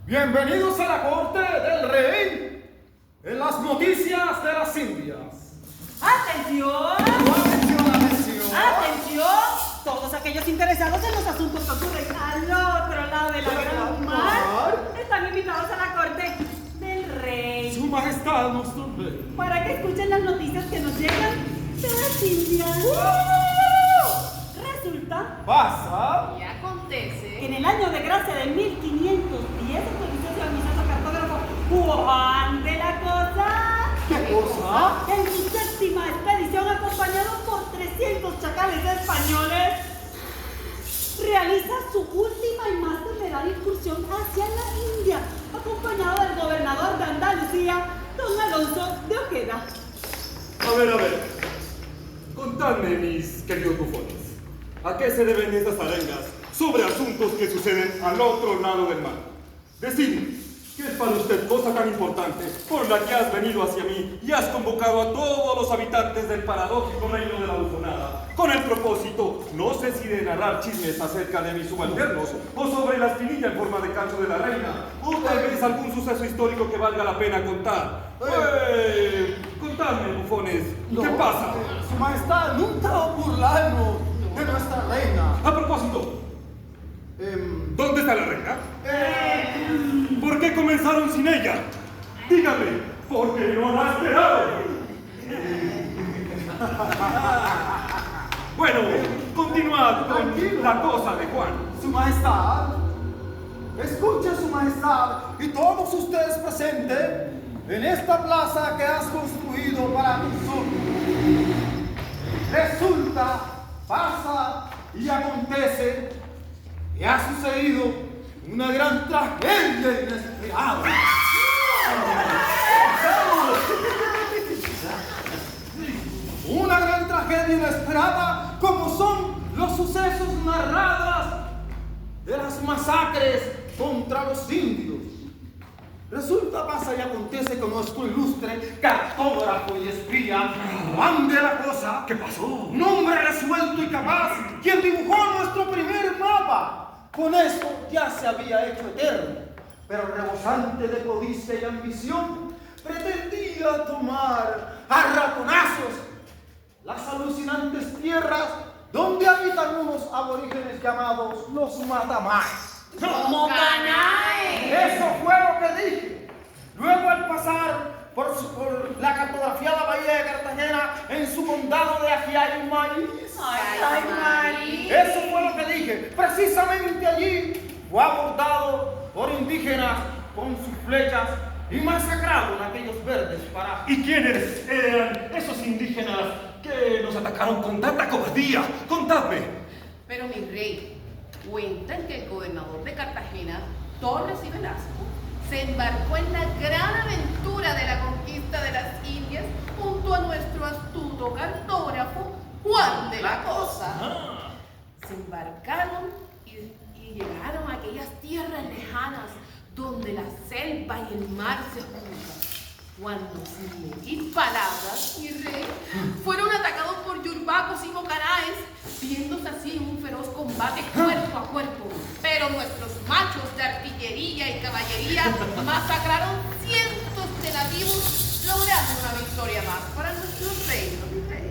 Bienvenidos a la corte del rey en las noticias de las Indias. ¡Atención! ¡Atención! ¡Atención! Todos aquellos interesados en los asuntos que ocurren al otro lado de la gran mar están invitados a la corte del rey Su majestad, nuestro rey. para que escuchen las noticias que nos llegan de las Indias. Resulta Pasa. Y acontece que en el año de gracia de 1510 el codicioso ambicioso cartógrafo Juan de la Cosa, ¿Qué cosa? en su séptima expedición acompañado por 300 chacales españoles, realiza su última y más temeraria incursión hacia la India, acompañado del gobernador de Andalucía, don Alonso de Ojeda. A ver. Contadme, mis queridos bufones. ¿A qué se deben estas arengas sobre asuntos que suceden al otro lado del mar? Decidme, ¿qué es para usted cosa tan importante por la que has venido hacia mí y has convocado a todos los habitantes del paradójico reino de la bufonada con el propósito, no sé si de narrar chismes acerca de mis subalternos o sobre la espinilla en forma de canto de la reina o tal vez algún suceso histórico que valga la pena contar? Contadme, bufones, ¿qué pasa? Su majestad, nunca burlarnos de nuestra reina. A propósito, ¿dónde está la reina? ¿Por qué comenzaron sin ella? Dígame, ¿por qué no la esperaron? Bueno, continuad con la cosa de Juan. Su majestad, escuche su majestad y todos ustedes presentes en esta plaza que has construido para nosotros. Resulta, pasa y acontece que ha sucedido una gran tragedia inesperada. Una gran tragedia inesperada, como son los sucesos narrados de las masacres contra los indios. Resulta, pasa y acontece que nuestro ilustre cartógrafo y espía, Juan de la Cosa, ¿Qué pasó? un hombre resuelto y capaz, quien dibujó nuestro primer mapa, con eso ya se había hecho eterno, pero rebosante de codicia y ambición, pretendía tomar a ratonazos las alucinantes tierras donde habitan unos aborígenes llamados los Matamais. ¡Como Canae! Eso fue lo que dije. Luego, al pasar por la cartografiada bahía de Cartagena en su condado de Ajiay-Marí, ¡Ay, Mari! eso fue lo que dije. Precisamente allí fue abordado por indígenas con sus flechas y masacrado en aquellos verdes parajes. ¿Y quiénes eran esos indígenas que nos atacaron con tanta cobardía? Contadme. Pero mi rey, cuentan que el gobernador de Cartagena, Torres y Velasco, se embarcó en la gran aventura de la conquista de las Indias junto a nuestro astuto cartógrafo Juan de la Cosa. Se embarcaron y llegaron a aquellas tierras lejanas donde la selva y el mar se juntan. Cuando, sin medir palabras, mi rey, fueron atacados por yurbacos y mocanaes, viéndose así en un feroz combate cuerpo a cuerpo. Pero nuestros machos de artillería y caballería masacraron cientos de nativos, logrando una victoria más para nuestro reino, mi rey.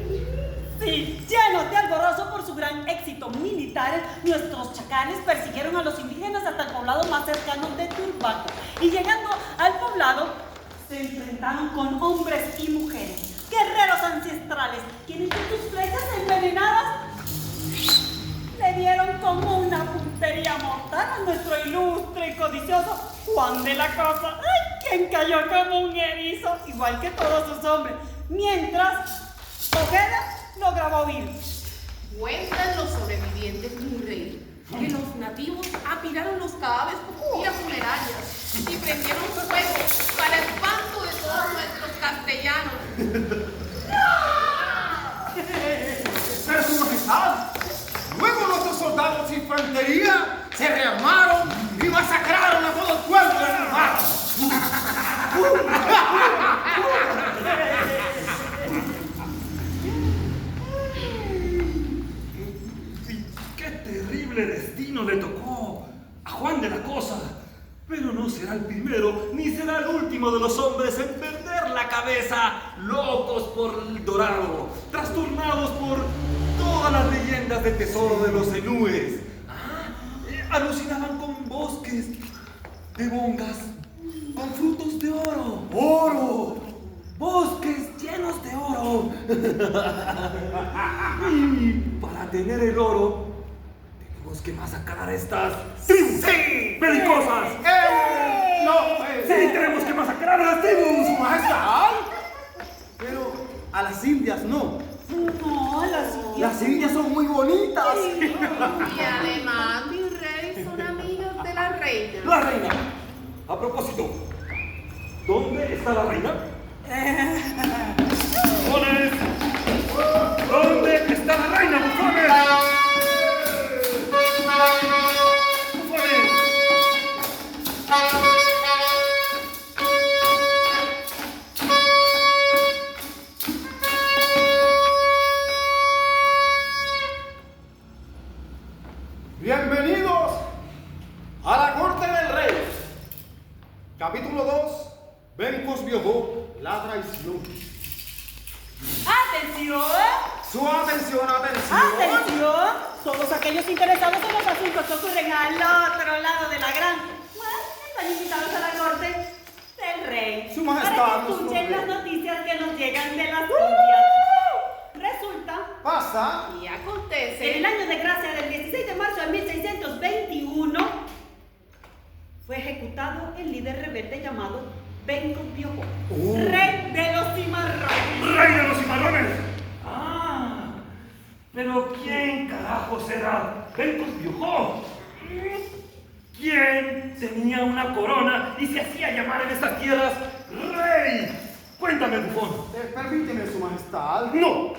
Sí, llenos de alborozo por su gran éxito militar, nuestros chacales persiguieron a los indígenas hasta el poblado más cercano de Turbaco. Y llegando al poblado, se enfrentaron con hombres y mujeres, guerreros ancestrales, quienes con sus flechas envenenadas le dieron como una puntería mortal a nuestro ilustre y codicioso Juan de la Cosa. ¡Ay! Quien cayó como un erizo, igual que todos sus hombres, mientras Ojeda lograba huir. Cuentan los sobrevivientes, mi rey, que los nativos apilaron los cadáveres como vías funerarias y prendieron fuego para el espanto de todos nuestros castellanos. Pero su majestad, luego nuestros soldados de infantería se rearmaron y masacraron a todo el pueblo de Turbaco. ¡Qué terrible destino le tocó a Juan de la Cosa! Pero pero no será el primero ni será el último de los hombres en perder la cabeza, locos por el dorado, trastornados por todas las leyendas de tesoro de los zenúes. Alucinaban con bosques de bongas, con frutos de oro. ¡Oro! Bosques llenos de oro. Y para tener el oro, tenemos que masacrar a estas tribus. ¡Sí! ¡Belicosas! ¡Sí, tenemos que masacrar a las tribus! ¡Su majestad! Pero a las indias no. No, las indias. Las indias son muy bonitas. Y además, mi rey, son amigas de la reina. La reina. A propósito, ¿dónde está la reina? ¡Bufones! ¿Dónde está la reina, bufones? ¡Bufones! Bienvenidos a la corte del rey. Capítulo 2. Bencos violó la traición. ¡Atención! Su atención, atención. ¡Atención! Todos aquellos interesados en los asuntos que ocurren al otro lado de la gran... están invitados a la corte del rey. Su majestad, para que nuestro escuchen rey. las noticias que nos llegan de las Indias. Resulta Pasa. Y en acontece. el año de gracia del 16 de marzo de 1621 fue ejecutado el líder rebelde llamado Benco Piojo, rey de los cimarrones. ¡Rey de los cimarrones! ¡Ah! ¿Pero quién carajo será Bencos Piojó? ¿Quién tenía una corona y se hacía llamar en estas tierras rey? Cuéntame, bufón. Permíteme, su majestad. ¡No!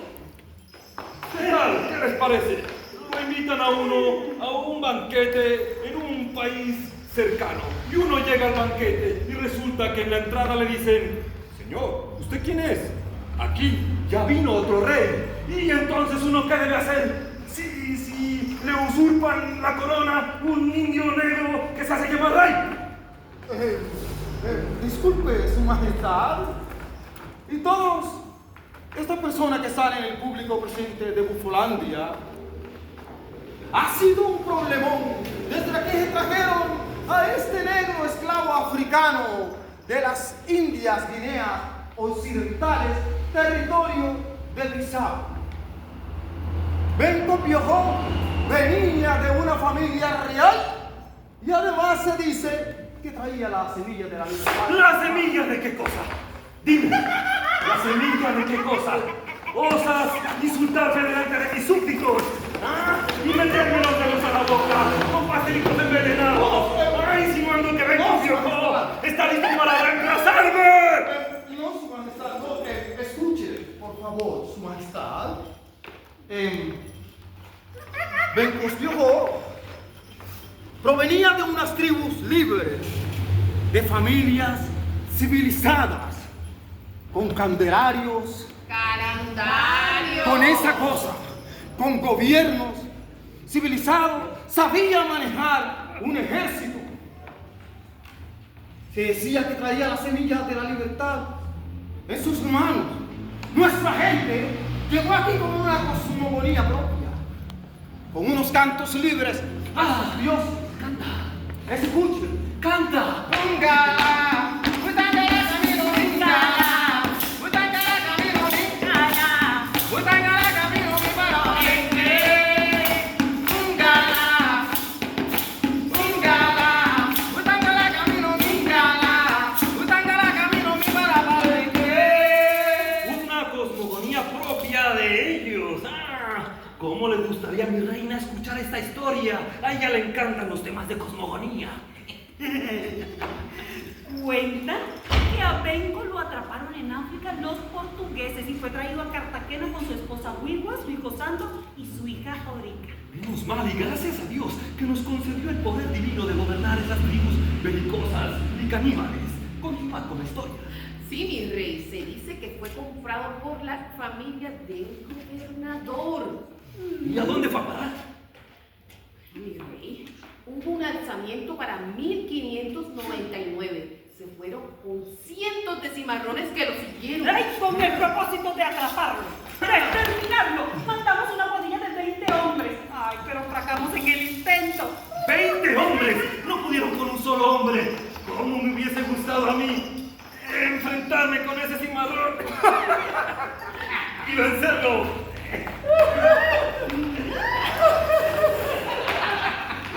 General, ¿qué les parece? Lo invitan a uno a un banquete en un país cercano. Y uno llega al banquete y resulta que en la entrada le dicen: señor, ¿usted quién es? Aquí ya vino otro rey. Y entonces uno, ¿qué debe hacer? Si le usurpan la corona un indio negro que se hace llamar rey. Disculpe, su majestad. Y todos, esta persona que sale en el público presente de Bufolandia, ha sido un problemón desde que se trajeron a este negro esclavo africano de las Indias Guineas Occidentales, territorio de Bissau. Benco Piojó venía de una familia real y además se dice que traía la semilla de la libertad. ¿La semilla de qué cosa? Dime, ¿la semilla de qué cosa? ¿Osas insultarme delante de mis súbditos? ¿Ah? ¿Y meterme los dedos a la boca con pastelitos envenenados? ¡Ay, insinuando que Benco Piojó está listo para reemplazarme! No, su majestad, no, escuche, por favor, su majestad. Bencos Piojó provenía de unas tribus libres, de familias civilizadas, con candelarios, Calendario. con esa cosa, con gobiernos civilizados, sabía manejar un ejército. Se decía que traía las semillas de la libertad en sus manos. Nuestra gente llegó aquí con una cosmogonía propia, con unos cantos libres. ¡Ah, Dios! ¡Canta! ¡Escuchen! ¡Canta! ¡Unga! ¡Utangara camino, Unga! ¡Utangara camino, Unga! ¡Utangara camino, mi para! ¡Unga! ¡Unga! ¡Utangara camino, Unga! ¡Utangara camino, mi para! Una cosmogonía propia de ellos. ¿Cómo le gustaría a mi reina escuchar esta historia? A ella le encantan los temas de cosmogonía. Cuentan que a Benco lo atraparon en África los portugueses y fue traído a Cartagena con su esposa Huigua, su hijo Santo y su hija Orica. Menos mal y gracias a Dios que nos concedió el poder divino de gobernar esas tribus belicosas y caníbales. Continúa con la historia. Sí, mi rey, se dice que fue comprado por la familia del gobernador. ¿Y a dónde fue a parar? Mi rey, un hubo un alzamiento para 1599. Se fueron con cientos de cimarrones que lo siguieron. ¡Ay! Con el propósito de atraparlo, de exterminarlo, mandamos una cuadrilla de 20 hombres. ¡Ay! Pero fracasamos en el intento. ¡20 hombres! No pudieron con un solo hombre. ¿Cómo me hubiese gustado a mí enfrentarme con ese cimarrón y vencerlo?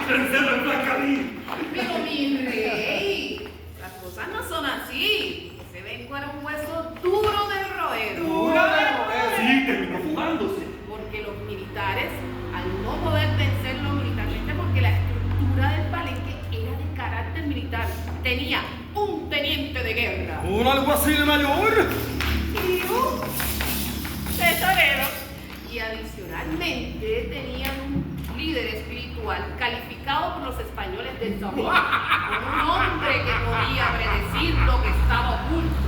¡Vencerlo en Blancaví! Pero mi rey, las cosas no son así. Ese venco era un hueso duro de roer. Sí, terminó fugándose. Porque los militares, al no poder vencerlo militarmente, porque la estructura del palenque era de carácter militar, tenía un teniente de guerra ¿Un alguacil mayor? y un tesorero. Y adicionalmente tenían un líder espiritual calificado por los españoles del Zamora, un hombre que podía predecir lo que estaba oculto.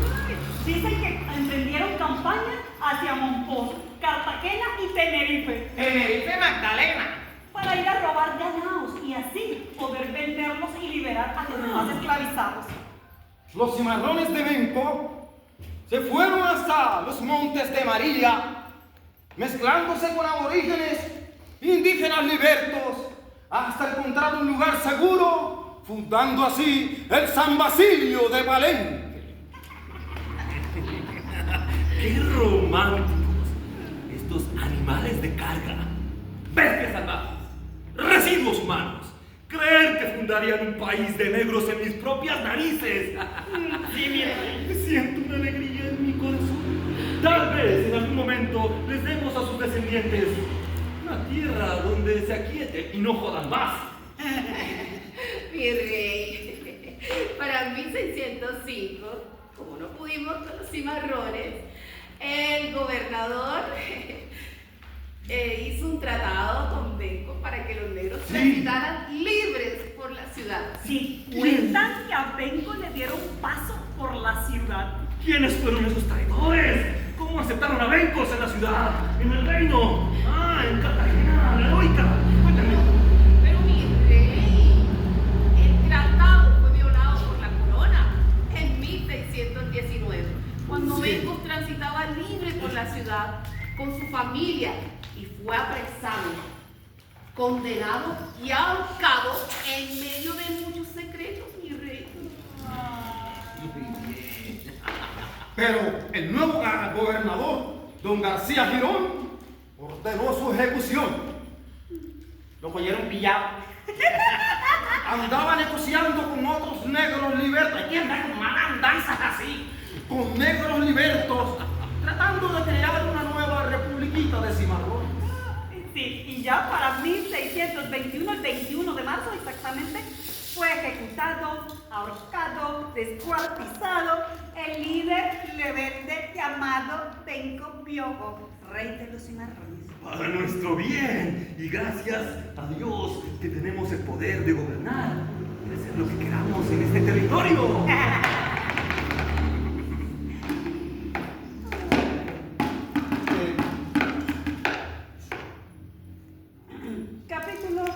Dicen que emprendieron campaña hacia Monpós, Cartagena y Tenerife Tenerife Magdalena. para ir a robar ganados y así poder venderlos y liberar a los demás esclavizados. Los cimarrones de Benco se fueron hasta los montes de María, mezclándose con aborígenes, indígenas libertos, hasta encontrar un lugar seguro, fundando así el San Basilio de Palenque. ¡Qué románticos! Estos animales de carga, bestias salvajes, residuos humanos. Creer que fundarían un país de negros en mis propias narices. Sí, mi rey. Siento una alegría en mi corazón. Tal vez en algún momento les demos a sus descendientes una tierra donde se aquieten y no jodan más. Mi rey, para 1605, como no pudimos con los cimarrones, el gobernador hizo un tratado con Benco para que los negros transitaran libres por la ciudad. Sí, cuentan que a Benco le dieron paso por la ciudad. ¿Quiénes fueron esos traidores? ¿Cómo aceptaron a Bencos en la ciudad? ¿En el reino? Ah, en Cartagena, la heroica. Cuéntame. Pero mi rey, el tratado fue violado por la corona en 1619, cuando Bencos transitaba libre por la ciudad con su familia y fue apresado, condenado y ahorcado en medio de muchos secretos, mi rey. Pero el nuevo gobernador, don García Girón, ordenó su ejecución. Lo cogieron pillado. Andaba negociando con otros negros libertos. Hay que andar con malas andanzas así. Con negros libertos, tratando de crear una nueva republiquita de cimarrones. Sí, y ya para 1621, el 21 de marzo exactamente, fue ejecutado, ahorcado, descuartizado el líder rebelde llamado Benco Piojo, rey de los cimarrones. Para nuestro bien y gracias a Dios que tenemos el poder de gobernar y de hacer lo que queramos en este territorio. Capítulo 3.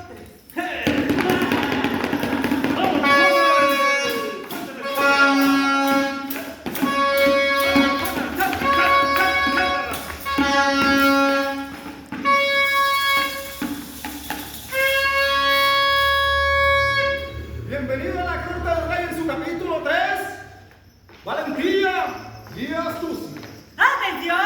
Bienvenido a la Corte del Rey en su capítulo 3. Valentía y astucia. ¡Atención!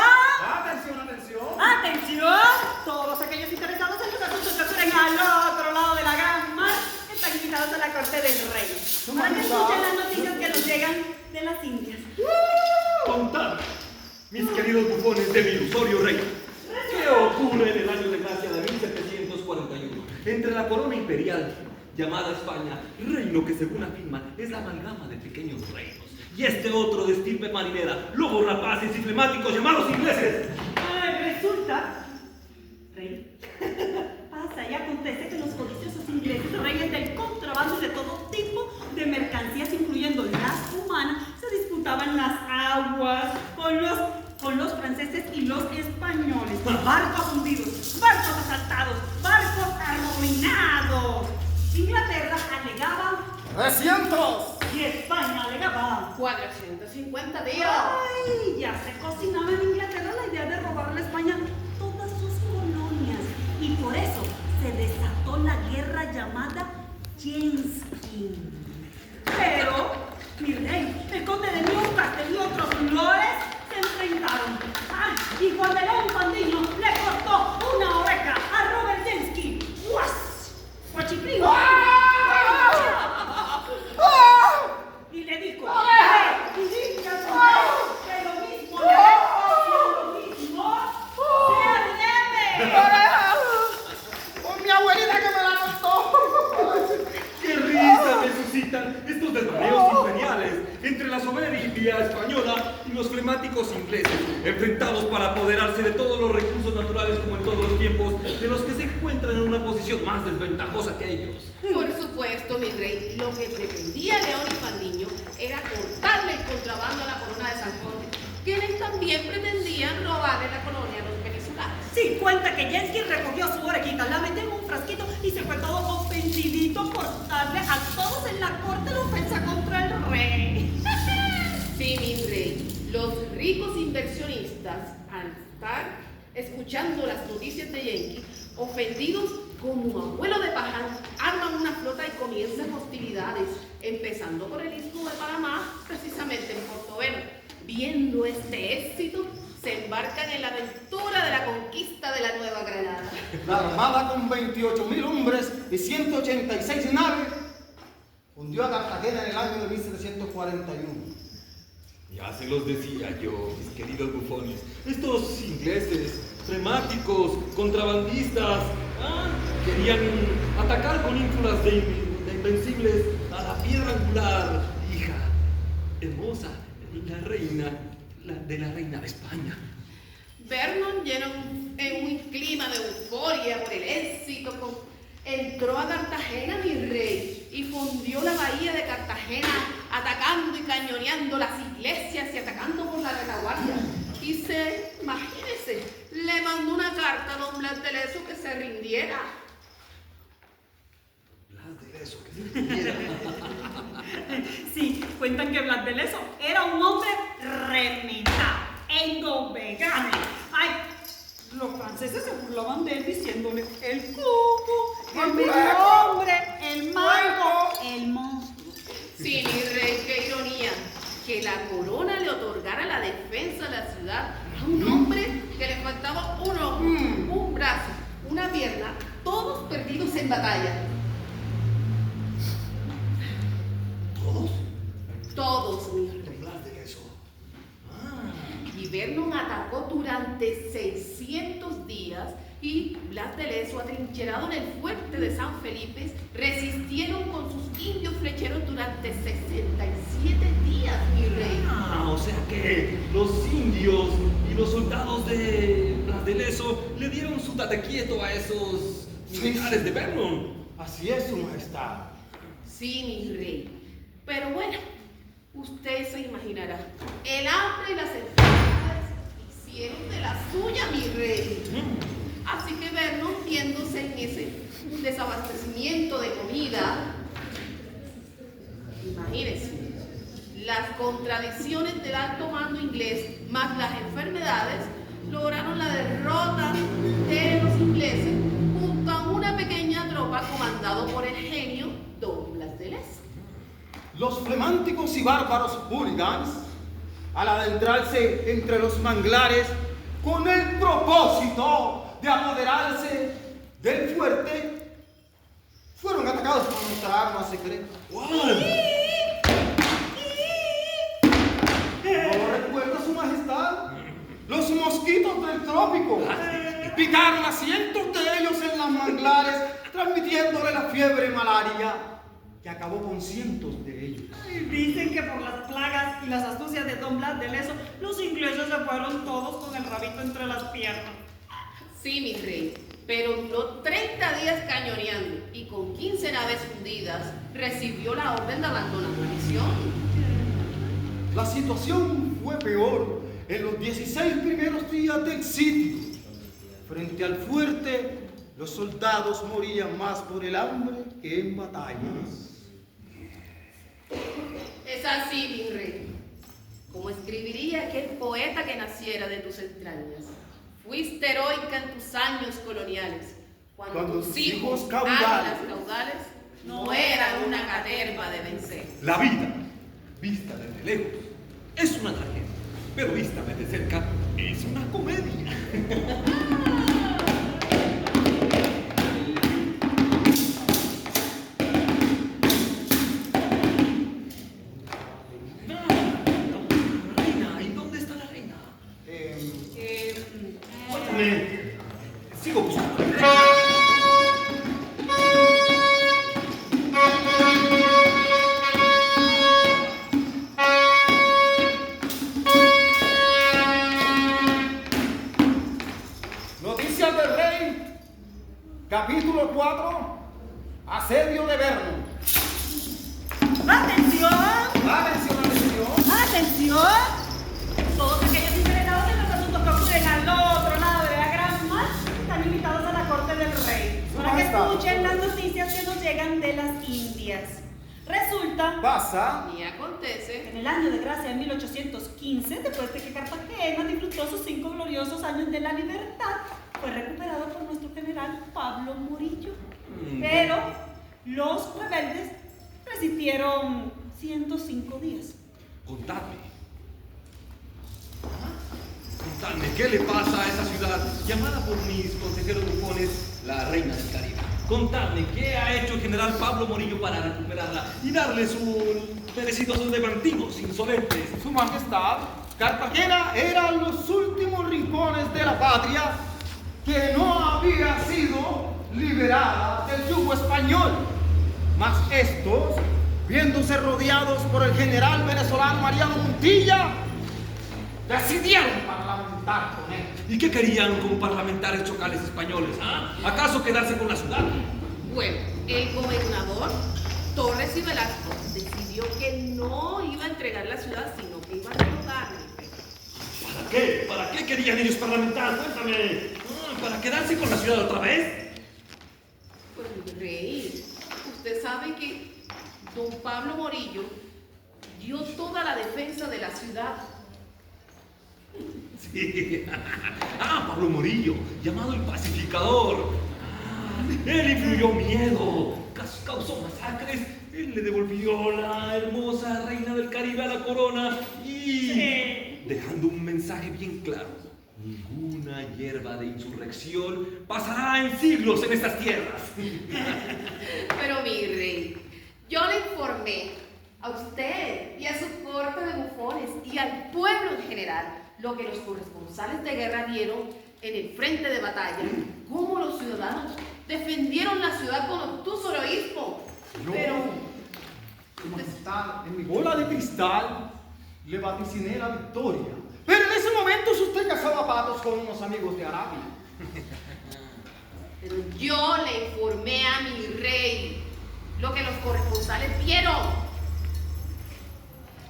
Atención, atención. ¡Atención! Todos aquellos interesados en los asuntos que ocurren al otro lado de la gran mar están invitados a la corte del rey. Para que escuchen las noticias que nos llegan de las Indias. Contad, mis queridos bufones de mi ilusorio rey, ¿qué ocurre en el año de gracia de 1741 entre la corona imperial llamada España, reino que según afirman es la amalgama de pequeños reinos, y este otro de estirpe marinera, lobos rapaces y flemáticos llamados ingleses? Resulta, rey, pasa y acontece que los codiciosos ingleses, reyes del contrabando de todo tipo de mercancías, incluyendo las humanas, se disputaban las aguas con los franceses y los españoles. Barcos hundidos, barcos asaltados, barcos arruinados. Inglaterra alegaba 300. y España alegaba. 450 días. ¡Ay! Ya se cocinaba en Inglaterra la idea de robarle a España todas sus colonias. Y por eso se desató la guerra llamada Yenskin. Pero, mi rey, el conde de Newcastle y otros lores se enfrentaron. ¡Ay! Y Juan de León Fandiño le cortó una oreja a Robert Yenskin. ¡Guas! ¡Guachiplín! Y le dijo, y diga que lo mismo le lo mismo se arreme. Con mi abuelita que me la contó. ¡Qué risa me suscitan estos desvaneos imperiales entre la soberbia española y los flemáticos ingleses, enfrentados para apoderarse de todos los recursos naturales como en todos los tiempos, de los que se encuentran en una posición más desventajosa que ellos? Por supuesto, mi rey, lo que pretendía León y Fandiño era cortarle el contrabando a la corona de San Jorge, quienes también pretendían robarle la colonia a los venezolanos. Sí, cuenta que Yenskin recogió su orejita, la metió en un frasquito y se fue todo ofensivito por darle a todos en la corte la ofensa contra el rey. Sí, mi rey, los ricos inversionistas, al estar escuchando las noticias de Yankee, ofendidos como abuelo de paja, arman una flota y comienzan hostilidades, empezando por el istmo de Panamá, precisamente en Portobelo. Viendo este éxito, se embarcan en la aventura de la conquista de la Nueva Granada. La armada con 28.000 hombres y 186 naves hundió a Cartagena en el año de 1741. Ya se los decía yo, mis queridos bufones, estos ingleses, flemáticos, contrabandistas, querían atacar con ínfulas de invencibles a la piedra angular, hija, hermosa, la reina, de la reina de España. Vernon, lleno en un clima de euforia por el éxito, entró a Cartagena, mi rey, y fundió la bahía de Cartagena, atacando y cañoneando las iglesias y atacando por la retaguardia. Y imagínese, le mandó una carta a don Blas de Lezo que se rindiera. Blas de Lezo, que se rindiera. Sí, cuentan que Blas de Lezo era un hombre remendado, endovegable. Ay, los franceses se burlaban de él diciéndole el cuco, el medio hombre, el mago, el monstruo. Sí, mi rey, qué ironía, que la corona le otorgara la defensa de la ciudad a un hombre que le faltaba un ojo, un brazo, una pierna, todos perdidos en batalla. ¿Todos? Todos, mi rey. Blas de Lezo. Y Vernon atacó durante 600 días y Blas de Lezo, atrincherado en el fuerte de San Felipe, resistieron con sus indios flecheros durante 67 días, mi rey. O sea que los indios y los soldados de Blas de Lezo le dieron su tate quieto a esos militares de Vernon. Así es, su majestad. Sí, mi rey. Pero bueno, usted se imaginará, el hambre y las enfermedades hicieron de la suya, mi rey. Así que Vernon, viéndose en ese desabastecimiento de comida, imagínense, las contradicciones del alto mando inglés más las enfermedades lograron la derrota de los ingleses junto a una pequeña tropa comandado por el genio Don Blas de Lezo. Los flemánticos y bárbaros hooligans, al adentrarse entre los manglares con el propósito de apoderarse del fuerte, fueron atacados por nuestra arma secreta. ¿No lo recuerda, su majestad? Los mosquitos del trópico picaron a cientos de ellos en las manglares, transmitiéndole la fiebre malaria, que acabó con cientos de ellos. Dicen que por las plagas y las astucias de Don Blas de Lezo, los ingleses se fueron todos con el rabito entre las piernas. Sí, mi rey, pero duró 30 días cañoneando y con 15 naves hundidas recibió la orden de abandonar la misión. La situación fue peor en los 16 primeros días del sitio. Frente al fuerte Los soldados morían más por el hambre que en batallas. Es así, mi rey. Como escribiría aquel poeta que naciera de tus entrañas. Fuiste heroica en tus años coloniales, cuando tus hijos águilas caudales no eran una caterva de vencer. La vida, vista desde lejos, es una tragedia, pero vista desde cerca es una comedia. Reina, ¿y dónde está la reina? Sigo buscando. Noticias del Rey, capítulo 4, asedio de Verno. ¡Atención! Atención, atención. ¡Atención! Todos aquellos interesados en los asuntos que ocurren al otro lado de la Gran Mar están invitados a la corte del rey para que escuchen las noticias que nos llegan de las Indias. Resulta Pasa. Y acontece en el año de gracia de 1815, después de que Cartagena disfrutó sus 5 gloriosos años de la libertad, fue recuperado por nuestro general Pablo Morillo. Pero los rebeldes resistieron 105 días. Contadme, ¿qué le pasa a esa ciudad llamada por mis consejeros bufones la Reina del Caribe? Contadme, ¿qué ha hecho el general Pablo Morillo para recuperarla y darle sus merecidos levantinos insolentes? Su Majestad, Cartagena eran los últimos rincones de la patria que no había sido liberada del yugo español. Mas estos, viéndose rodeados por el general venezolano Mariano Montilla, decidieron parlamentar con él. ¿Y qué querían con parlamentarios chocales españoles? ¿Ah? ¿Acaso quedarse con la ciudad? Bueno, el gobernador Torres y Velasco decidió que no iba a entregar la ciudad, sino que iba a derrotarla. ¿Para qué? ¿Para qué querían ellos parlamentar? Cuéntame. ¿Para quedarse con la ciudad otra vez? Pues, rey, usted sabe que don Pablo Morillo dio toda la defensa de la ciudad. Sí. Pablo Morillo, llamado el pacificador. Él influyó miedo, causó masacres, él le devolvió la hermosa reina del Caribe a la corona y dejando un mensaje bien claro: ninguna hierba de insurrección pasará en siglos en estas tierras. Pero mi rey, yo le informé a usted y a su corte de bufones y al pueblo en general lo que los corresponsales de guerra vieron en el frente de batalla, cómo los ciudadanos defendieron la ciudad con obtuso heroísmo. Yo, Pero Su Majestad, en mi bola de cristal le vaticiné la victoria. Pero en ese momento usted cazaba patos con unos amigos de Arabia. Pero yo le informé a mi rey lo que los corresponsales vieron.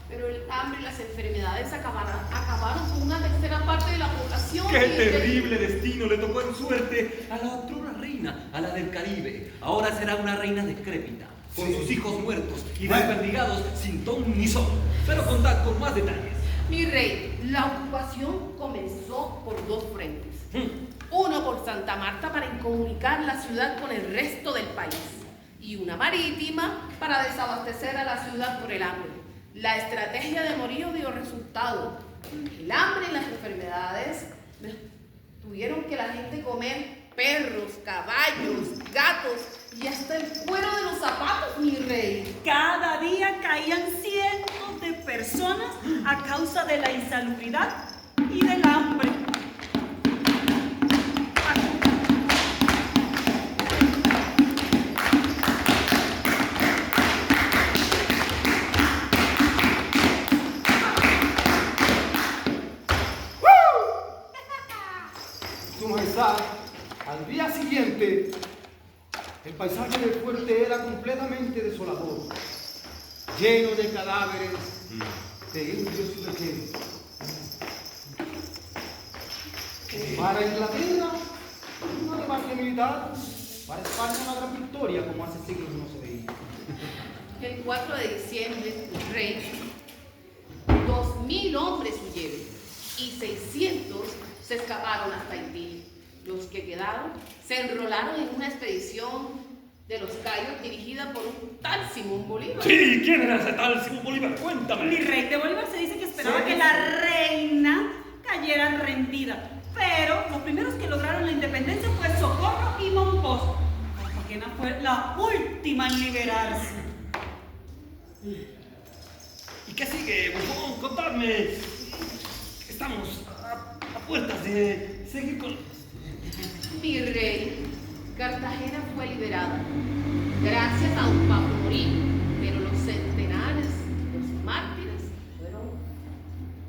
Pero el hambre y las enfermedades acabaron con una tercera parte de la población. ¡Qué mi rey. terrible destino le tocó en suerte a la otrora reina, a la del Caribe! Ahora será una reina decrépita, con sus hijos muertos y desperdigados sin ton ni son. Pero contad con más detalles. Mi rey, la ocupación comenzó por dos frentes. Uno por Santa Marta para incomunicar la ciudad con el resto del país y una marítima para desabastecer a la ciudad por el hambre. La estrategia de Morillo dio resultado. El hambre y las enfermedades tuvieron que la gente comer perros, caballos, gatos y hasta el cuero de los zapatos, mi rey. Cada día caían cientos de personas a causa de la insalubridad y del hambre. Su Majestad, al día siguiente, el paisaje del fuerte era completamente desolador, lleno de cadáveres de indios y vaqueros. Para Inglaterra, una desastre militar, para España una gran victoria como hace siglos no se veía. El 4 de diciembre, el rey, 2000 hombres huyeron y 600 se escaparon hasta Haití. Los que quedaron se enrolaron en una expedición de los Cayos dirigida por un tal Simón Bolívar. Sí, ¿quién era ese tal Simón Bolívar? Cuéntame. Mi rey de Bolívar se dice que esperaba Sí. que la reina cayera rendida. Pero los primeros que lograron la independencia fue Socorro y Mompox. Cartagena fue la última en liberarse. ¿Y qué sigue, bufón? Contadme. Estamos a puertas de seguir con... Mi rey, Cartagena fue liberada gracias a un Pablo Morillo, pero los centenares, los mártires, fueron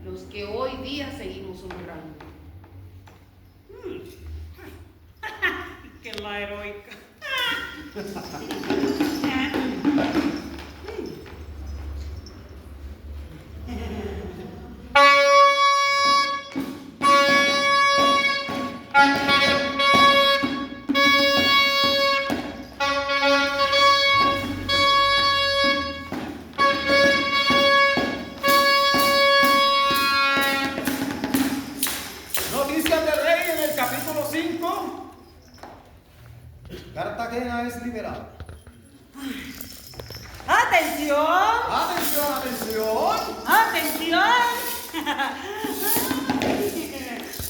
los que hoy día seguimos honrando. Que la heroica. Noticias del rey en el capítulo 5. Cartagena es liberada. ¡Atención! Atención, atención. ¡Atención!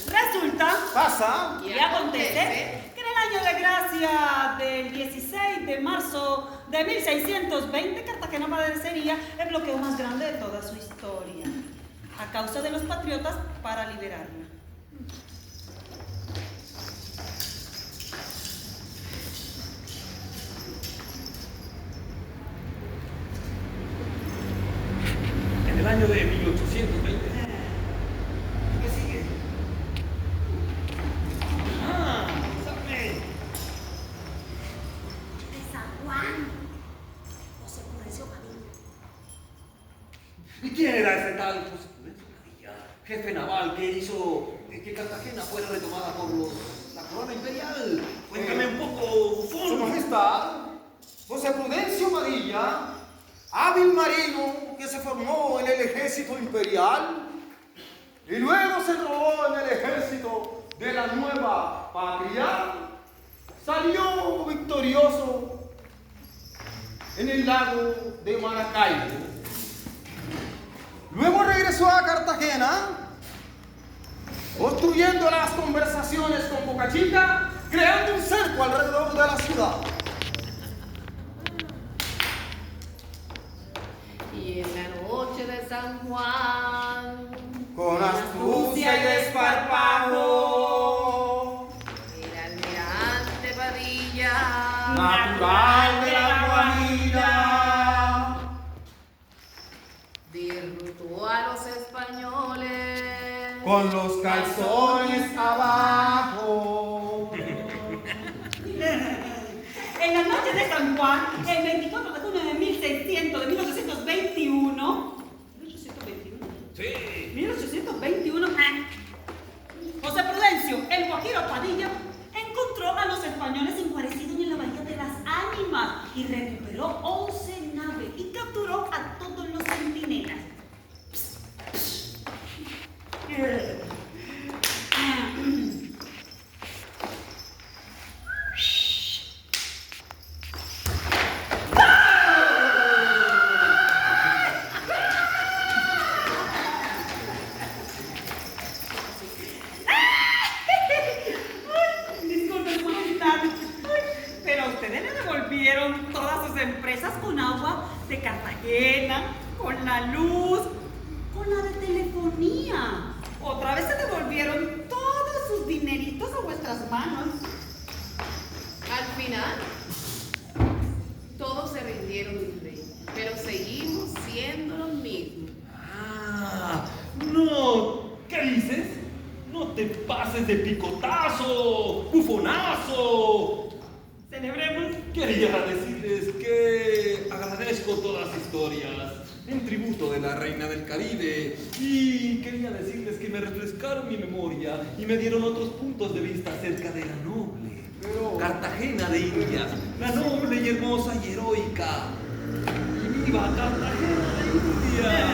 Resulta Pasa. y acontece que en el año de gracia del 16 de marzo de 1620, Cartagena padecería el bloqueo más grande de toda su historia, a causa de los patriotas para liberarla. En el año de 1820. ¿Qué sigue? ¿Sabe? De San Juan, José Prudencio Padilla. ¿Y quién era ese tal José Prudencio Padilla, jefe naval que hizo que Cartagena fuera retomada por la corona imperial? Cuéntame un poco, Su bufón. Majestad, José Prudencio Padilla, hábil marino que se formó en el ejército imperial y luego se enroló en el ejército de la nueva patria, salió victorioso en el lago de Maracaibo. Luego regresó a Cartagena, construyendo las conversaciones con Boca Chica, creando un cerco alrededor de la ciudad. Y en la noche de San Juan, Con astucia y desparpajo, el almirante Padilla, natural de la Guajira, derrotó a los españoles con los calzones abajo. En la noche de San Juan, el 24 de junio de 1821, Sí. 1821, José Prudencio, el guajiro Padilla, encontró a los españoles enguarecidos en la Bahía de las Ánimas y recuperó 11 naves y capturó a todos los centinelas. Disculpen, Su Majestad, pero ustedes le devolvieron todas sus empresas con agua de Cartagena, con la luz, con la de telefonía. Otra vez se devolvieron todos sus dineritos a vuestras manos. Al final, todos se rindieron, mi rey, pero seguimos siendo los mismos. No. ¿Qué dices? No te pases de picotazo, bufonazo. Celebremos. Quería decirles que agradezco todas las historias en tributo de la reina del Caribe y quería decirles que me refrescaron mi memoria y me dieron otros puntos de vista acerca de la noble Cartagena de Indias, la noble y hermosa y heroica. ¡Viva Cartagena de Indias!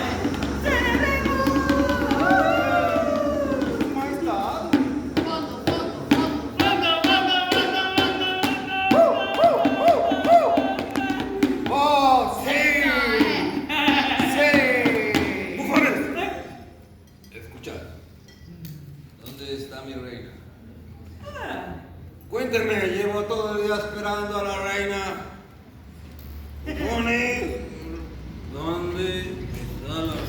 Majestad. Fondo, fondo, fondo. ¡Oh, sí! ¡Sí! ¡Bufones! Escuchad, ¿dónde está mi reina? Cuéntenme, llevo todo el día esperando a la reina. Bufones, ¿dónde está la reina?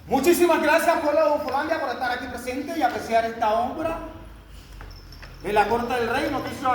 Muchísimas gracias, pueblo de Ufolandia, por estar aquí presente y apreciar esta obra. En la corte del rey, noticia